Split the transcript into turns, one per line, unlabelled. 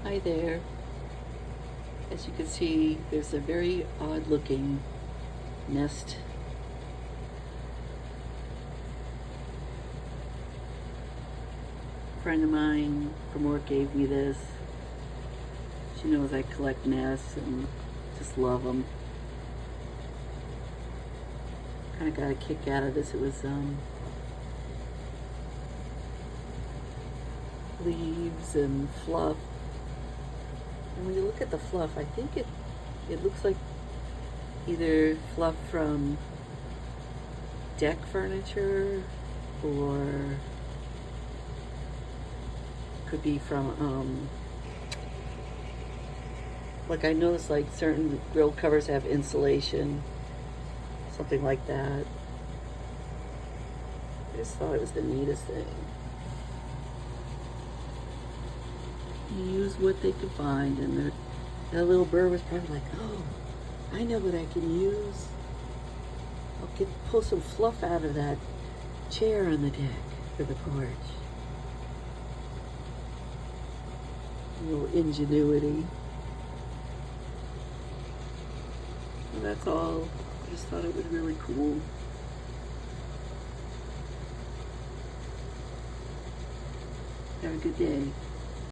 Hi there. As you can see, there's a very odd looking nest. A friend of mine from work gave me this. She knows I collect nests and just love them. Kind of got a kick out of this. It was leaves and fluff. And when you look at the fluff, I think it looks like either fluff from deck furniture or could be from like I noticed like certain grill covers have insulation, something like that. I just thought it was the neatest thing. You use what they could find, and that little bird was probably like, oh, I know what I can use. I'll pull some fluff out of that chair on the deck for the porch. A little ingenuity. And that's all. I just thought it was really cool. Have a good day.